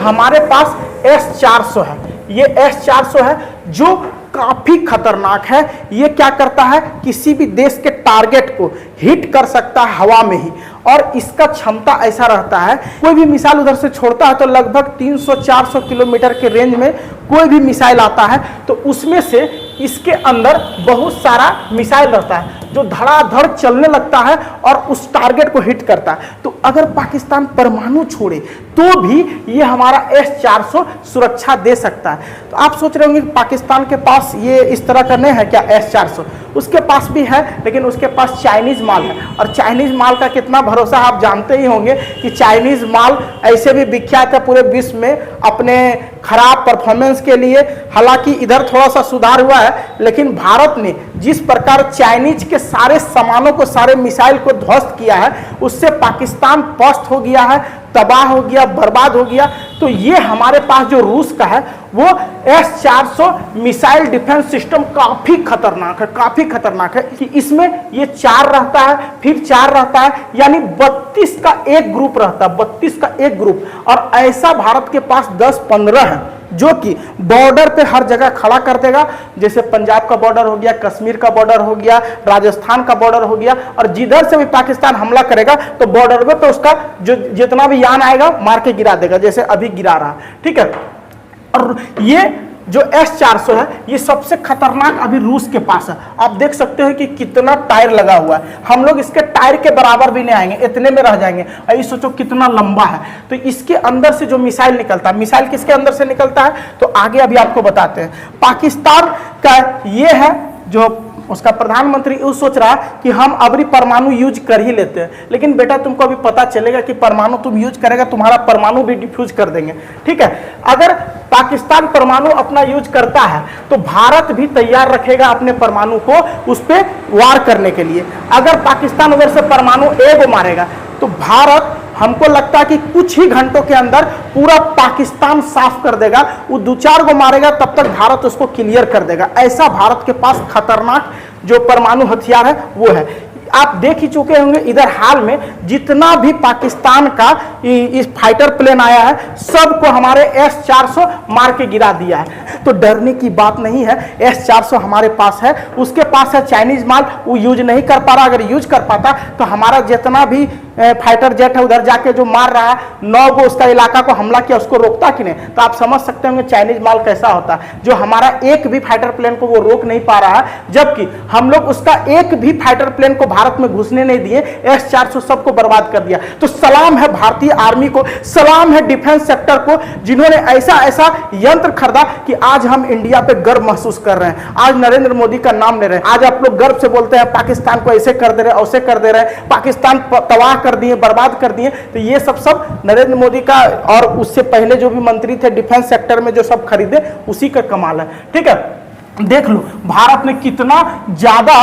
हमारे पास S-400 है। ये S-400 है जो काफी खतरनाक है। ये क्या करता है, किसी भी देश के टारगेट को हिट कर सकता है हवा में ही, और इसका क्षमता ऐसा रहता है कोई भी मिसाइल उधर से छोड़ता है तो लगभग 300-400 किलोमीटर के रेंज में कोई भी मिसाइल आता है तो उसमें से इसके अंदर बहुत सारा मिसाइल रहता है जो धड़ाधड़ चलने लगता है और उस टारगेट को हिट करता है। तो अगर पाकिस्तान परमाणु छोड़े तो भी ये हमारा S-400 सुरक्षा दे सकता है। तो आप सोच रहे होंगे कि पाकिस्तान के पास ये इस तरह का नहीं है क्या S-400? उसके पास भी है, लेकिन उसके पास चाइनीज माल है, और चाइनीज माल का कितना भरोसा आप जानते ही होंगे कि चाइनीज माल ऐसे भी विख्यात है पूरे विश्व में अपने खराब परफॉर्मेंस के लिए। हालांकि इधर थोड़ा सा सुधार हुआ है, लेकिन भारत ने जिस प्रकार चाइनीज के सारे सामानों को, सारे मिसाइल को ध्वस्त किया है, उससे पाकिस्तान पस्त हो गया है, तबाह हो गया, बर्बाद हो गया। तो ये हमारे पास जो रूस का है वो S-400 मिसाइल डिफेंस सिस्टम काफी खतरनाक है, काफी खतरनाक है कि इसमें ये 4 रहता है, फिर 4 रहता है, यानी 32 का एक ग्रुप रहता है, 32 का एक ग्रुप। और ऐसा भारत के पास 10-15 है जो कि बॉर्डर पे हर जगह खड़ा कर देगा। जैसे पंजाब का बॉर्डर हो गया, कश्मीर का बॉर्डर हो गया, राजस्थान का बॉर्डर हो गया, और जिधर से भी पाकिस्तान हमला करेगा तो बॉर्डर पे उसका जो जितना भी यान आएगा मार के गिरा देगा, जैसे अभी गिरा रहा। ठीक है, और ये जो S-400 है ये सबसे खतरनाक अभी रूस के पास है। आप देख सकते हो कि कितना टायर लगा हुआ है, हम लोग इसके टायर के बराबर भी नहीं आएंगे, इतने में रह जाएंगे। अभी सोचो कितना लंबा है। तो इसके अंदर से जो मिसाइल निकलता है, मिसाइल किसके अंदर से निकलता है तो आगे अभी आपको बताते हैं। पाकिस्तान का ये है जो उसका प्रधानमंत्री ये सोच रहा है कि हम अभी परमाणु यूज कर ही लेते हैं, लेकिन बेटा तुमको अभी पता चलेगा कि परमाणु तुम यूज करेगा तुम्हारा परमाणु भी डिफ्यूज कर देंगे। ठीक है, अगर पाकिस्तान परमाणु अपना यूज करता है तो भारत भी तैयार रखेगा अपने परमाणु को उस पर वार करने के लिए। अगर पाकिस्तान उधर से परमाणु एगो मारेगा तो भारत, हमको लगता है कि कुछ ही घंटों के अंदर पूरा पाकिस्तान साफ कर देगा। वो 2-4 को मारेगा तब तक भारत उसको क्लियर कर देगा। ऐसा भारत के पास खतरनाक जो परमाणु हथियार है वो है। आप देख ही चुके होंगे इधर हाल में जितना भी पाकिस्तान का इस फाइटर प्लेन आया है सबको हमारे S-400 मार के गिरा दिया है। तो डरने की बात नहीं है, S-400 हमारे पास है, उसके पास है चाइनीज माल, वो यूज नहीं कर पा रहा। अगर यूज कर पाता तो हमारा जितना भी फाइटर जेट है उधर जाके जो मार रहा है 9 को उसका इलाका को हमला किया, उसको रोकता कि नहीं। तो आप समझ सकते होंगे चाइनीज माल कैसा होता है, जो हमारा एक भी फाइटर प्लेन को वो रोक नहीं पा रहा है, जबकि हम लोग उसका एक भी फाइटर प्लेन को भारत में घुसने नहीं दिए, S-400 सबको बर्बाद कर दिया। तो सलाम है भारतीय आर्मी को, सलाम है डिफेंस सेक्टर को, जिन्होंने ऐसा ऐसा यंत्र खरीदा कि आज हम इंडिया पे गर्व महसूस कर रहे हैं। आज नरेंद्र मोदी का नाम ले रहे हैं, आज आप लोग गर्व से बोलते हैं पाकिस्तान को ऐसे कर दे रहे, ऐसे कर दे रहे, पाकिस्तान तबाह कर दिए, बर्बाद कर दिए। तो ये सब नरेंद्र मोदी का और उससे पहले जो भी मंत्री थे डिफेंस सेक्टर में जो सब खरीदे उसी का कमाल है। ठीक है, देख लो भारत ने कितना ज्यादा,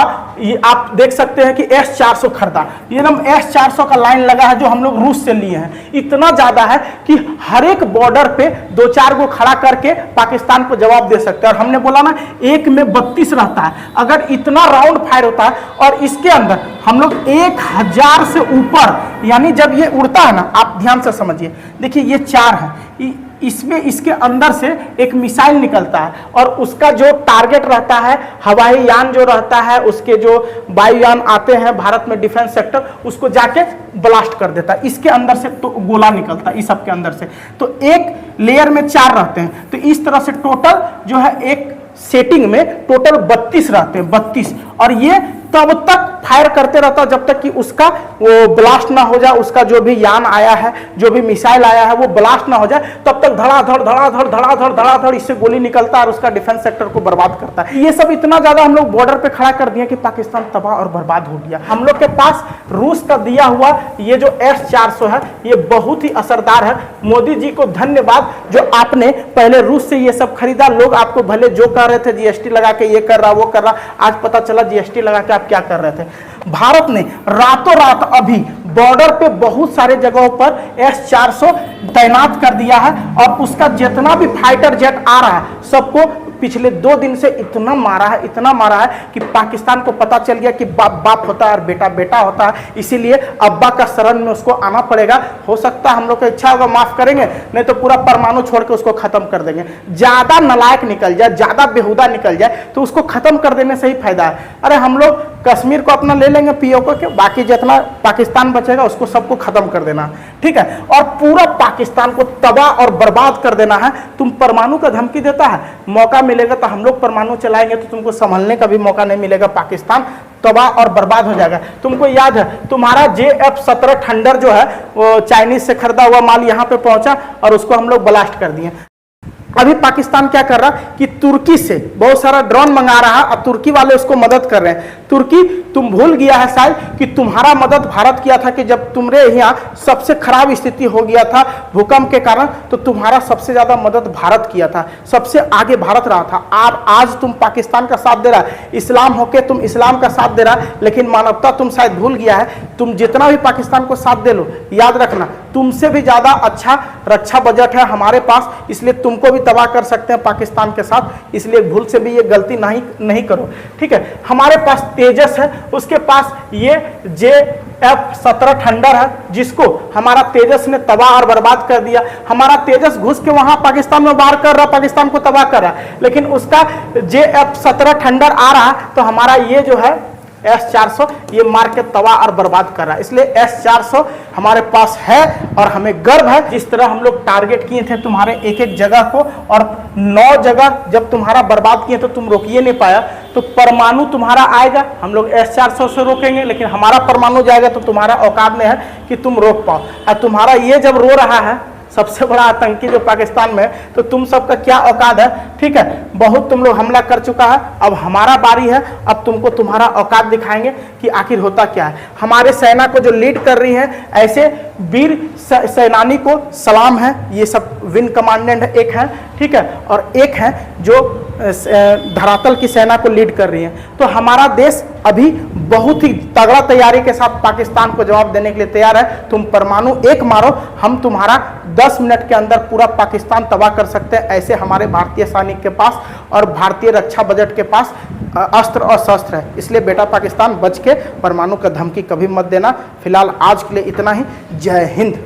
आप देख सकते हैं कि S-400 खरीदा। ये ना S-400 का लाइन लगा है जो हम लोग रूस से लिए हैं, इतना ज्यादा है कि हर एक बॉर्डर पे 2-4 को खड़ा करके पाकिस्तान को जवाब दे सकते हैं। और हमने बोला ना एक में 32 रहता है, अगर इतना राउंड फायर होता है और इसके अंदर हम लोग 1000 से ऊपर, यानी जब ये उड़ता है ना, आप ध्यान से समझिए, देखिए ये 4 है, इसमें इसके अंदर से एक मिसाइल निकलता है और उसका जो टारगेट रहता है, हवाई यान जो रहता है, उसके जो वायुयान आते हैं भारत में डिफेंस सेक्टर, उसको जाके ब्लास्ट कर देता है। इसके अंदर से तो गोला निकलता है, इस सब के अंदर से। तो एक लेयर में 4 रहते हैं, तो इस तरह से टोटल जो है एक सेटिंग में टोटल 32 रहते हैं, 32। और ये तब तक फायर करते रहता है जब तक कि उसका वो ब्लास्ट ना हो जाए, उसका जो भी यान आया है, जो भी मिसाइल आया है वो ब्लास्ट ना हो जाए, तब तक धड़ाधड़ धड़ाधड़ धड़ाधड़ धड़ाधड़ इससे गोली निकलता है और उसका डिफेंस सेक्टर को बर्बाद करता है। ये सब इतना ज्यादा हम लोग बॉर्डर पे खड़ा कर दिया कि पाकिस्तान तबाह और बर्बाद हो गया। हम लोग के पास रूस का दिया हुआ ये जो S-400 है ये बहुत ही असरदार है। मोदी जी को धन्यवाद जो आपने पहले रूस से ये सब खरीदा। लोग आपको भले जो कह रहे थे GST लगा के ये कर रहा वो कर रहा, आज पता चला GST लगा के आप क्या कर रहे थे। भारत ने रातों रात अभी बॉर्डर पे बहुत सारे जगहों पर S-400 तैनात कर दिया है और उसका जितना भी फाइटर जेट आ रहा है सबको पिछले 2 दिन से इतना मारा है, इतना मारा है कि पाकिस्तान को पता चल गया कि बाप बाप होता है और बेटा बेटा होता है। इसीलिए अब्बा का शरण में उसको आना पड़ेगा। हो सकता है हम लोग को इच्छा होगा माफ करेंगे, नहीं तो पूरा परमाणु छोड़ के उसको खत्म कर देंगे। ज्यादा नालायक निकल जाए, ज्यादा बेहुदा निकल जाए तो उसको खत्म कर देने से ही फायदा है। अरे हम लोग कश्मीर को अपना ले लेंगे पीओके के, बाकी जितना पाकिस्तान बचेगा उसको सबको खत्म कर देना, ठीक है, और पूरा पाकिस्तान को तबाह और बर्बाद कर देना है। तुम परमाणु का धमकी देता है, मौका मिलेगा तो हम लोग परमाणु चलाएंगे तो तुमको संभलने का भी मौका नहीं मिलेगा। पाकिस्तान तबाह और बर्बाद हो जाएगा। तुमको याद है तुम्हारा JF-17 थंडर जो है वो चाइनीज से खरीदा हुआ माल यहाँ पे पहुंचा और उसको हम लोग ब्लास्ट कर दिए। अभी पाकिस्तान क्या कर रहा कि तुर्की से बहुत सारा ड्रोन मंगा रहा है और तुर्की वाले उसको मदद कर रहे हैं। तुर्की तुम भूल गया है शायद कि तुम्हारा मदद भारत किया था कि जब तुम्हारे यहाँ सबसे खराब स्थिति हो गया था भूकंप के कारण, तो तुम्हारा सबसे ज्यादा मदद भारत किया था, सबसे आगे भारत रहा था। आज तुम पाकिस्तान का साथ दे रहा है, इस्लाम होके तुम इस्लाम का साथ दे रहा है, लेकिन मानवता तुम शायद भूल गया है। तुम जितना भी पाकिस्तान को साथ दे लो, याद रखना तुमसे भी ज्यादा अच्छा रक्षा बजट है हमारे पास, इसलिए तुमको भी तबाह कर सकते हैं पाकिस्तान के साथ। इसलिए भूल से भी ये गलती नहीं करो, ठीक है। हमारे पास तेजस है, उसके पास ये JF-17 थंडर है जिसको हमारा तेजस ने तबाह और बर्बाद कर दिया। हमारा तेजस घुस के वहां पाकिस्तान में वार कर रहा, पाकिस्तान को तबाह कर रहा, लेकिन उसका JF-17 थंडर आ रहा तो हमारा ये जो है S-400 ये मार के तबाह और बर्बाद कर रहा है। इसलिए S-400 हमारे पास है और हमें गर्व है। जिस तरह हम लोग टारगेट किए थे तुम्हारे एक एक जगह को, और 9 जगह जब तुम्हारा बर्बाद किए तो तुम रोकिए नहीं पाया, तो परमाणु तुम्हारा आएगा, हम लोग S-400 से रोकेंगे, लेकिन हमारा परमाणु जाएगा तो तुम्हारा औकात में है कि तुम रोक पाओ। और तुम्हारा ये जब रो रहा है सबसे बड़ा आतंकी जो पाकिस्तान में है, तो तुम सबका क्या औकात है, ठीक है। बहुत तुम लोग हमला कर चुका है, अब हमारा बारी है, अब तुमको तुम्हारा औकात दिखाएंगे कि आखिर होता क्या है। हमारे सेना को जो लीड कर रही है, ऐसे वीर सेनानी को सलाम है। ये सब विंग कमांडेंट एक है, ठीक है, और एक है जो धरातल की सेना को लीड कर रही है। तो हमारा देश अभी बहुत ही तगड़ा तैयारी के साथ पाकिस्तान को जवाब देने के लिए तैयार है। तुम परमाणु एक मारो, हम तुम्हारा 10 मिनट के अंदर पूरा पाकिस्तान तबाह कर सकते हैं। ऐसे हमारे भारतीय सैनिक के पास और भारतीय रक्षा बजट के पास अस्त्र और शस्त्र है। इसलिए बेटा पाकिस्तान बच के परमाणु का धमकी कभी मत देना। फिलहाल आज के लिए इतना ही। जय हिंद।